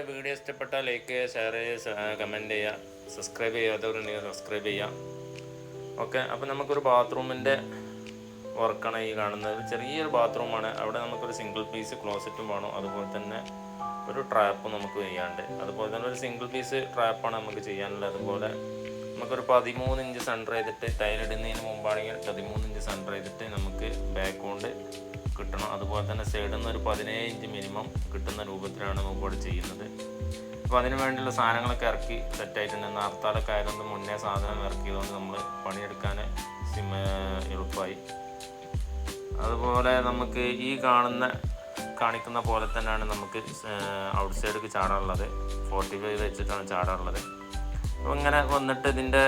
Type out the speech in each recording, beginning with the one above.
Video ഇഷ്ടപ്പെട്ടാൽ like ചെയ്യുക, share ചെയ്യുക, കമൻറ്റ് ചെയ്യുക, സബ്സ്ക്രൈബ് ചെയ്യാത്തവരുണ്ടെങ്കിൽ സബ്സ്ക്രൈബ് ചെയ്യാം. ഓക്കെ, അപ്പോൾ നമുക്കൊരു ബാത്റൂമിൻ്റെ വർക്കാണ് ഈ കാണുന്നത്. ചെറിയൊരു ബാത്റൂമാണ്. അവിടെ നമുക്കൊരു സിംഗിൾ പീസ് ക്ലോസറ്റും വേണം. അതുപോലെ തന്നെ ഒരു ട്രാപ്പും നമുക്ക് ചെയ്യാണ്ട്. അതുപോലെ തന്നെ ഒരു സിംഗിൾ പീസ് ട്രാപ്പാണ് നമുക്ക് ചെയ്യാനുള്ളത്. അതുപോലെ നമുക്കൊരു 13 ഇഞ്ച് സെൻറ്റർ ചെയ്തിട്ട് ടൈലിടുന്നതിന് മുമ്പാണെങ്കിൽ 13 ഇഞ്ച് സെൻറ്റർ ചെയ്തിട്ട് നമുക്ക് ബാക്ക്ഗ്രൗണ്ട് കിട്ടണം. അതുപോലെ തന്നെ സൈഡിൽ നിന്ന് ഒരു 17 ഇഞ്ച് മിനിമം കിട്ടുന്ന രൂപത്തിലാണ് നമുക്കിവിടെ ചെയ്യുന്നത്. അപ്പോൾ അതിന് വേണ്ടിയുള്ള സാധനങ്ങളൊക്കെ ഇറക്കി സെറ്റായിട്ടുണ്ട്. നേർത്താലൊക്കെ ആയതുകൊണ്ട് മുന്നേ സാധനം ഇറക്കിയതുകൊണ്ട് നമ്മൾ പണിയെടുക്കാൻ എളുപ്പമായി. അതുപോലെ നമുക്ക് ഈ കാണിക്കുന്ന പോലെ തന്നെയാണ് നമുക്ക് ഔട്ട് സൈഡിലേക്ക് ചാടാനുള്ളത്. 45 വെച്ചിട്ടാണ് ചാടാനുള്ളത്. അപ്പോൾ ഇങ്ങനെ വന്നിട്ട് ഇതിൻ്റെ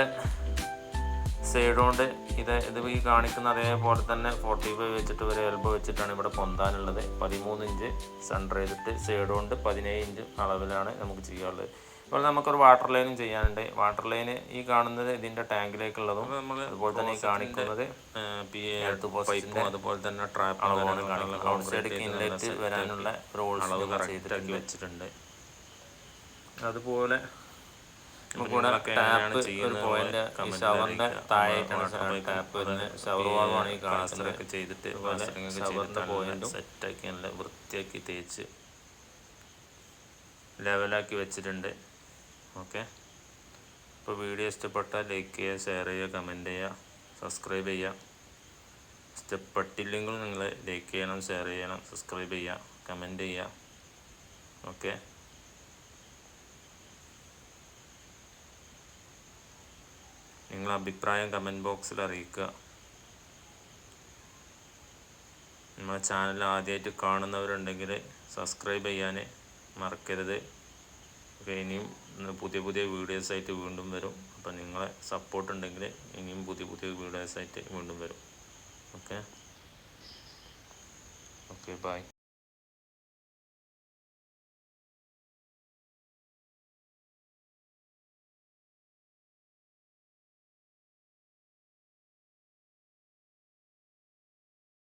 സൈഡ് കൊണ്ട് ഇത് ഈ കാണിക്കുന്ന അതേപോലെ തന്നെ 45 വെച്ചിട്ട് ഒരു എൽബോ വെച്ചിട്ടാണ് ഇവിടെ പൊന്താനുള്ളത്. 13 ഇഞ്ച് സെൻറ്റർ ചെയ്തിട്ട് സൈഡ് കൊണ്ട് 17 ഇഞ്ച് അളവിലാണ് നമുക്ക് ചെയ്യാനുള്ളത്. ഇപ്പോൾ നമുക്കൊരു വാട്ടർ ലൈനും ചെയ്യാനുണ്ട്. വാട്ടർ ലൈന് ഈ കാണുന്നത് ഇതിൻ്റെ ടാങ്കിലേക്കുള്ളതും അതുപോലെ തന്നെ ഈ കാണിക്കുന്നത് പൈപ്പും അതുപോലെ തന്നെ ട്രാപ്പ് അളവാണ് കാണിക്കുന്നത്. ഔട്ട് സൈഡിലേക്ക് ഇൻലെറ്റ് വരാനുള്ള ഒരു അളവ് ചെയ്തിട്ടാക്കി വെച്ചിട്ടുണ്ട്. അതുപോലെ ടാപ്പ് ഒരു പോയിന്റ് ഷവറിൻ്റെ താഴെയായിട്ടാണ് ടാപ്പ് വരുന്നത്. ഷവർ വാൾവാണ് ഈ കാണിച്ചതൊക്കെ ചെയ്തിട്ട് ഷവറിൻ്റെ പോയിന്റും സെറ്റാക്കി നല്ല വൃത്തിയാക്കി തേച്ച് ലെവലാക്കി വെച്ചിട്ടുണ്ട്. ഓക്കെ, ഇപ്പോൾ വീഡിയോ ഇഷ്ടപ്പെട്ടാൽ ലൈക്ക് ചെയ്യുക, ഷെയർ ചെയ്യുക, കമൻറ്റ് ചെയ്യുക, സബ്സ്ക്രൈബ് ചെയ്യുക. ഇഷ്ടപ്പെട്ടില്ലെങ്കിൽ നിങ്ങൾ ലൈക്ക് ചെയ്യണം, ഷെയർ ചെയ്യണം, സബ്സ്ക്രൈബ് ചെയ്യുക, കമൻറ്റ് ചെയ്യുക. ഓക്കെ, നിങ്ങളുടെ അഭിപ്രായം കമൻറ്റ് ബോക്സിൽ അറിയിക്കുക. നമ്മുടെ ചാനൽ ആദ്യമായിട്ട് കാണുന്നവരുണ്ടെങ്കിൽ സബ്സ്ക്രൈബ് ചെയ്യാൻ മറക്കരുത്. ഓക്കെ, ഇനിയും പുതിയ വീഡിയോസായിട്ട് വീണ്ടും വരും. അപ്പോൾ നിങ്ങളെ സപ്പോർട്ട് ഉണ്ടെങ്കിൽ ഇനിയും പുതിയ വീഡിയോസായിട്ട് വീണ്ടും വരും. Okay, by.